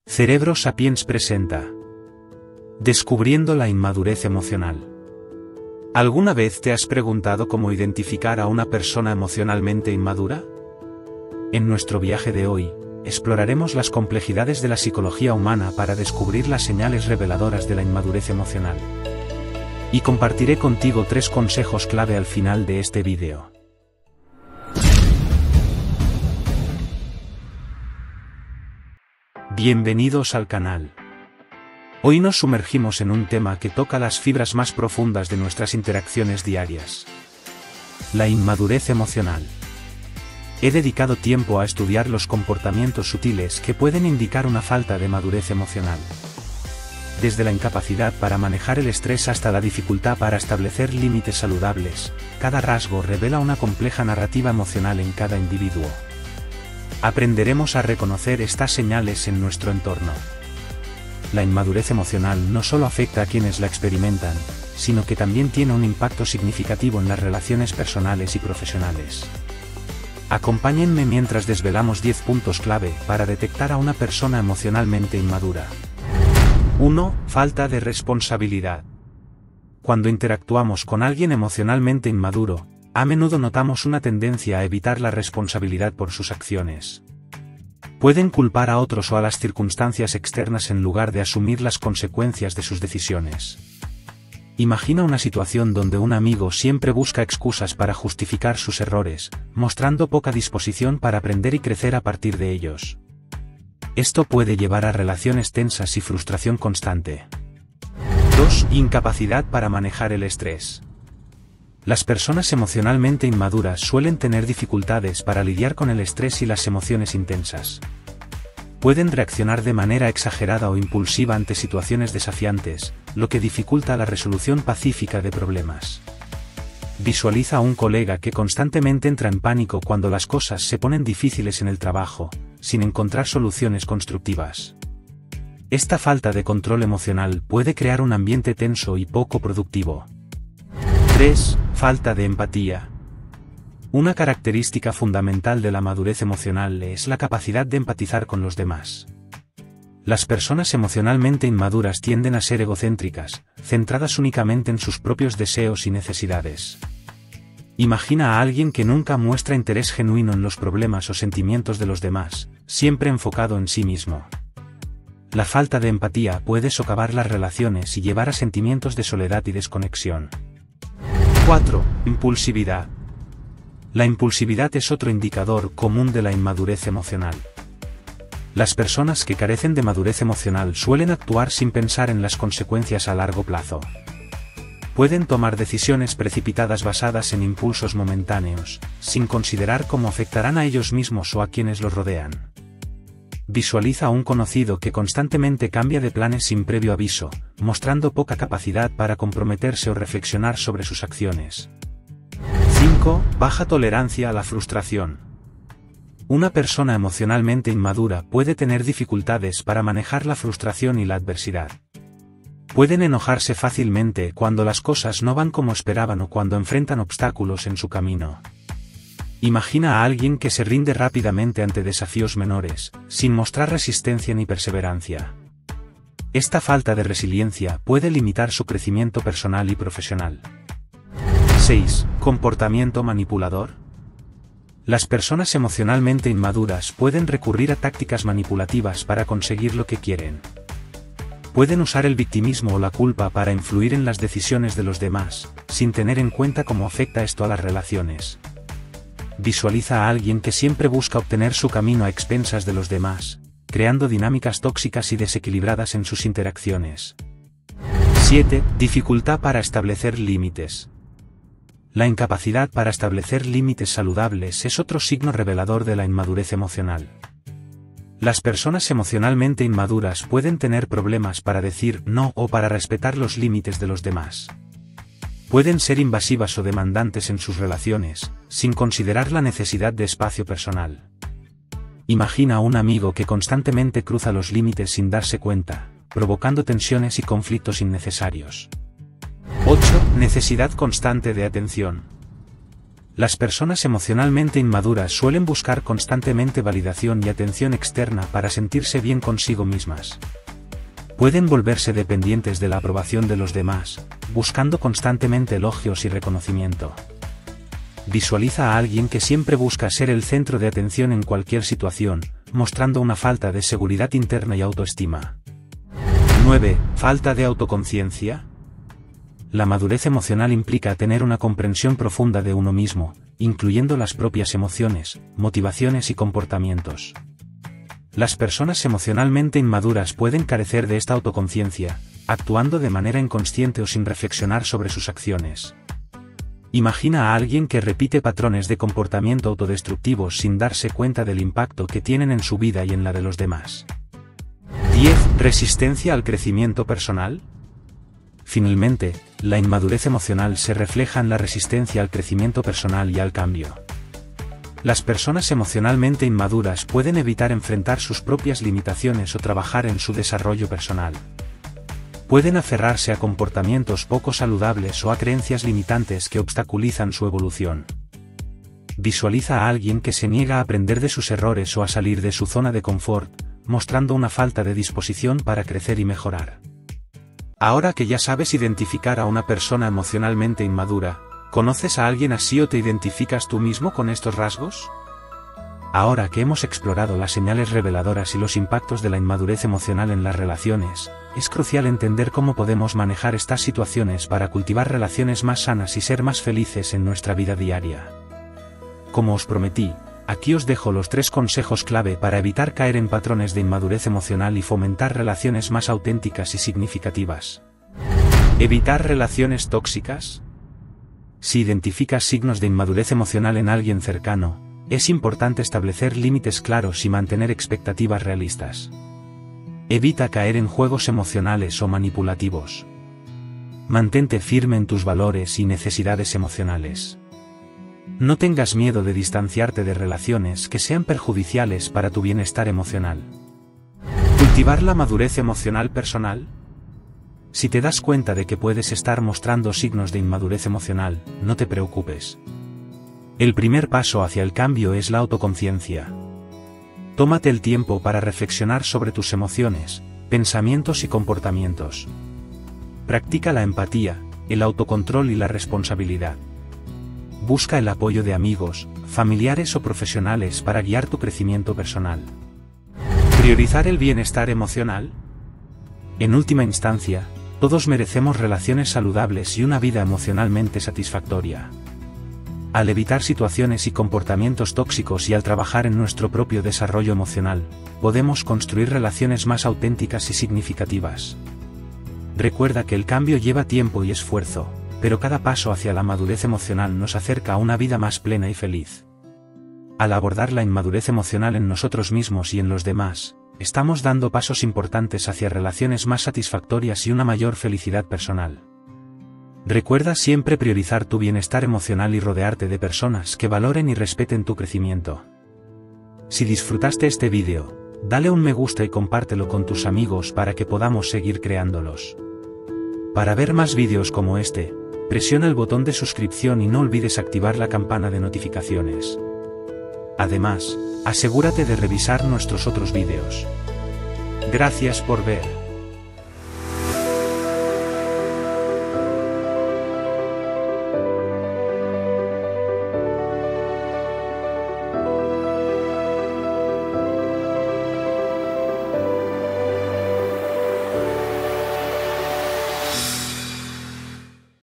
Cerebro Sapiens presenta Descubriendo la inmadurez emocional. ¿Alguna vez te has preguntado cómo identificar a una persona emocionalmente inmadura? En nuestro viaje de hoy, exploraremos las complejidades de la psicología humana para descubrir las señales reveladoras de la inmadurez emocional. Y compartiré contigo 3 consejos clave al final de este vídeo. Bienvenidos al canal. Hoy nos sumergimos en un tema que toca las fibras más profundas de nuestras interacciones diarias. La inmadurez emocional. He dedicado tiempo a estudiar los comportamientos sutiles que pueden indicar una falta de madurez emocional. Desde la incapacidad para manejar el estrés hasta la dificultad para establecer límites saludables, cada rasgo revela una compleja narrativa emocional en cada individuo. Aprenderemos a reconocer estas señales en nuestro entorno. La inmadurez emocional no solo afecta a quienes la experimentan, sino que también tiene un impacto significativo en las relaciones personales y profesionales. Acompáñenme mientras desvelamos 10 puntos clave para detectar a una persona emocionalmente inmadura. 1. Falta de responsabilidad. Cuando interactuamos con alguien emocionalmente inmaduro, a menudo notamos una tendencia a evitar la responsabilidad por sus acciones. Pueden culpar a otros o a las circunstancias externas en lugar de asumir las consecuencias de sus decisiones. Imagina una situación donde un amigo siempre busca excusas para justificar sus errores, mostrando poca disposición para aprender y crecer a partir de ellos. Esto puede llevar a relaciones tensas y frustración constante. 2. Incapacidad para manejar el estrés. Las personas emocionalmente inmaduras suelen tener dificultades para lidiar con el estrés y las emociones intensas. Pueden reaccionar de manera exagerada o impulsiva ante situaciones desafiantes, lo que dificulta la resolución pacífica de problemas. Visualiza a un colega que constantemente entra en pánico cuando las cosas se ponen difíciles en el trabajo, sin encontrar soluciones constructivas. Esta falta de control emocional puede crear un ambiente tenso y poco productivo. 3. Falta de empatía. Una característica fundamental de la madurez emocional es la capacidad de empatizar con los demás. Las personas emocionalmente inmaduras tienden a ser egocéntricas, centradas únicamente en sus propios deseos y necesidades. Imagina a alguien que nunca muestra interés genuino en los problemas o sentimientos de los demás, siempre enfocado en sí mismo. La falta de empatía puede socavar las relaciones y llevar a sentimientos de soledad y desconexión. 4. Impulsividad. La impulsividad es otro indicador común de la inmadurez emocional. Las personas que carecen de madurez emocional suelen actuar sin pensar en las consecuencias a largo plazo. Pueden tomar decisiones precipitadas basadas en impulsos momentáneos, sin considerar cómo afectarán a ellos mismos o a quienes los rodean. Visualiza a un conocido que constantemente cambia de planes sin previo aviso, mostrando poca capacidad para comprometerse o reflexionar sobre sus acciones. 5. Baja tolerancia a la frustración. Una persona emocionalmente inmadura puede tener dificultades para manejar la frustración y la adversidad. Pueden enojarse fácilmente cuando las cosas no van como esperaban o cuando enfrentan obstáculos en su camino. Imagina a alguien que se rinde rápidamente ante desafíos menores, sin mostrar resistencia ni perseverancia. Esta falta de resiliencia puede limitar su crecimiento personal y profesional. 6. Comportamiento manipulador. Las personas emocionalmente inmaduras pueden recurrir a tácticas manipulativas para conseguir lo que quieren. Pueden usar el victimismo o la culpa para influir en las decisiones de los demás, sin tener en cuenta cómo afecta esto a las relaciones. Visualiza a alguien que siempre busca obtener su camino a expensas de los demás, creando dinámicas tóxicas y desequilibradas en sus interacciones. 7. Dificultad para establecer límites. La incapacidad para establecer límites saludables es otro signo revelador de la inmadurez emocional. Las personas emocionalmente inmaduras pueden tener problemas para decir no o para respetar los límites de los demás. Pueden ser invasivas o demandantes en sus relaciones, sin considerar la necesidad de espacio personal. Imagina a un amigo que constantemente cruza los límites sin darse cuenta, provocando tensiones y conflictos innecesarios. 8. Necesidad constante de atención. Las personas emocionalmente inmaduras suelen buscar constantemente validación y atención externa para sentirse bien consigo mismas. Pueden volverse dependientes de la aprobación de los demás, buscando constantemente elogios y reconocimiento. Visualiza a alguien que siempre busca ser el centro de atención en cualquier situación, mostrando una falta de seguridad interna y autoestima. 9. Falta de autoconciencia. La madurez emocional implica tener una comprensión profunda de uno mismo, incluyendo las propias emociones, motivaciones y comportamientos. Las personas emocionalmente inmaduras pueden carecer de esta autoconciencia, actuando de manera inconsciente o sin reflexionar sobre sus acciones. Imagina a alguien que repite patrones de comportamiento autodestructivos sin darse cuenta del impacto que tienen en su vida y en la de los demás. 10. Resistencia al crecimiento personal. Finalmente, la inmadurez emocional se refleja en la resistencia al crecimiento personal y al cambio. Las personas emocionalmente inmaduras pueden evitar enfrentar sus propias limitaciones o trabajar en su desarrollo personal. Pueden aferrarse a comportamientos poco saludables o a creencias limitantes que obstaculizan su evolución. Visualiza a alguien que se niega a aprender de sus errores o a salir de su zona de confort, mostrando una falta de disposición para crecer y mejorar. Ahora que ya sabes identificar a una persona emocionalmente inmadura, ¿conoces a alguien así o te identificas tú mismo con estos rasgos? Ahora que hemos explorado las señales reveladoras y los impactos de la inmadurez emocional en las relaciones, es crucial entender cómo podemos manejar estas situaciones para cultivar relaciones más sanas y ser más felices en nuestra vida diaria. Como os prometí, aquí os dejo los 3 consejos clave para evitar caer en patrones de inmadurez emocional y fomentar relaciones más auténticas y significativas. ¿Evitar relaciones tóxicas? Si identificas signos de inmadurez emocional en alguien cercano, es importante establecer límites claros y mantener expectativas realistas. Evita caer en juegos emocionales o manipulativos. Mantente firme en tus valores y necesidades emocionales. No tengas miedo de distanciarte de relaciones que sean perjudiciales para tu bienestar emocional. ¿Cultivar la madurez emocional personal? Si te das cuenta de que puedes estar mostrando signos de inmadurez emocional, no te preocupes. El primer paso hacia el cambio es la autoconciencia. Tómate el tiempo para reflexionar sobre tus emociones, pensamientos y comportamientos. Practica la empatía, el autocontrol y la responsabilidad. Busca el apoyo de amigos, familiares o profesionales para guiar tu crecimiento personal. ¿Priorizar el bienestar emocional? En última instancia, todos merecemos relaciones saludables y una vida emocionalmente satisfactoria. Al evitar situaciones y comportamientos tóxicos y al trabajar en nuestro propio desarrollo emocional, podemos construir relaciones más auténticas y significativas. Recuerda que el cambio lleva tiempo y esfuerzo, pero cada paso hacia la madurez emocional nos acerca a una vida más plena y feliz. Al abordar la inmadurez emocional en nosotros mismos y en los demás, estamos dando pasos importantes hacia relaciones más satisfactorias y una mayor felicidad personal. Recuerda siempre priorizar tu bienestar emocional y rodearte de personas que valoren y respeten tu crecimiento. Si disfrutaste este vídeo, dale un me gusta y compártelo con tus amigos para que podamos seguir creándolos. Para ver más vídeos como este, presiona el botón de suscripción y no olvides activar la campana de notificaciones. Además, asegúrate de revisar nuestros otros vídeos. Gracias por ver.